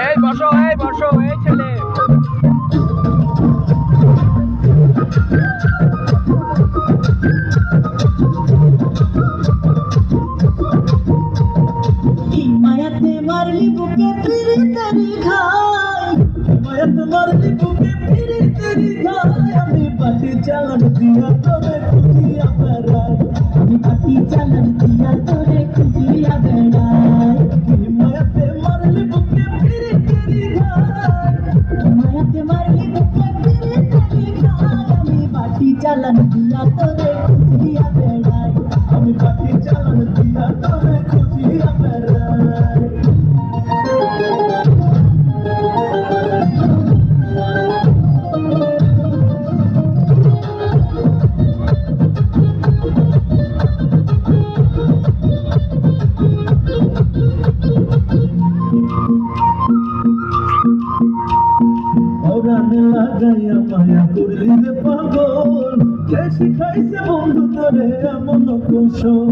এই বসো এই ছেলে। মায়াতে মারলি বুকে ফিরে তেরি ঘাই, মায়াতে মারলি বুকে ফিরে তেরি ঘাই। আমি পাটি চালান দিয়া তোরে খুঁজিয়া বেড়াই, আমি পাটি চালান দিয়া তোরে খুঁজিয়া বেড়াই। মায়াতে মারলি বুকে ফিরে তেরি ঘাই, মায়াতে মারলি বুকে ফিরে তেরি ঘাই। আমি পাটি চালান দিয়া তোরে খুঁজিয়া বেড়াই, আমি পাটি চালান দিয়া তোরে খুঁজিয়া বেড়াই। ওরানে লাগাইয়া মায়া করলি রে পাগল, কে শিখাইছে বন্ধু তোরে এমন কৌশল?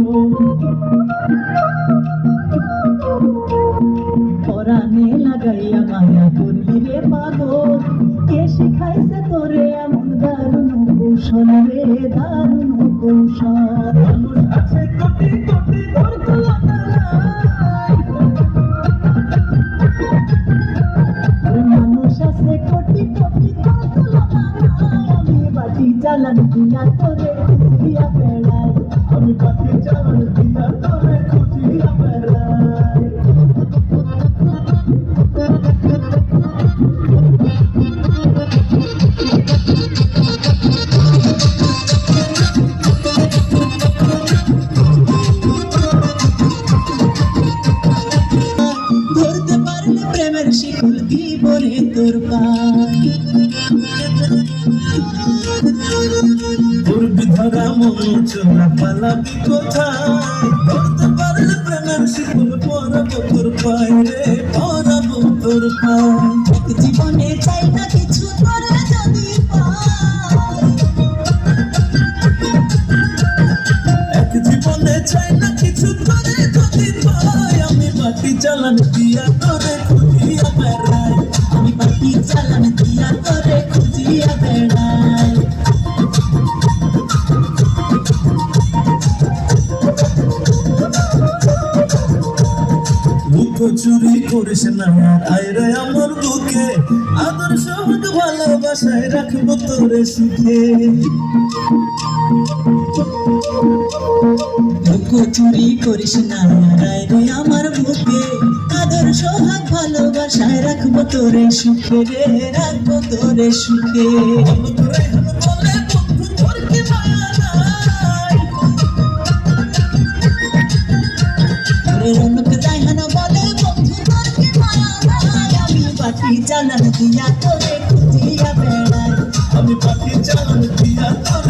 ওরানে লাগাইয়া মায়া করলি রে পাগল, কে শিখাইছে তোরে এমন দারুণ কৌশল রে দারুণ কৌশল? মানুষ আছে কোটি কোটি তোর তুলনা নাই, মানুষ আছে কোটি কোটি তোর তুলনা নাই। আমি বাটি চালান দিয়া তোরে খুঁজিয়া বেড়াই, আমি বাটি চালান দিয়া তোরে খুঁজিয়া বেড়াই। ধরতে পারলে প্রেমের শিকল দিব রে তোর পায়, পূর্বি ধরা মন চোরা পালাবি কোথায়? ধরতে পারলে প্রেমের শিকল পরাবো তোর পায় রে, পরাবো তোর পায়। জীবনে চাই না কিছু করে যদি পাই, এক জীবনে চাই না কিছু করে যদি পাই। আমি বাটি চালান দিয়া তোরে খুঁজিয়া বেড়াই, আমি বাটি চালান দিয়া তোরে খুঁজিয়া বেড়াই। চুরি করিস না আইরে আমার বুকে, আদর সহজ ভালোবাসায় রাখবো তোরে সুখে। চুরি করিস না আইরে আমার বুকে, আদর সোহাগ ভালোবাসায় রাখবো তোরে সুখে রে, রাখবো তোরে সুখে। পাটি চালান দিয়া তোরে খুঁজিয়া বেড়াই, আমি পাটি চালান দিয়া তোরে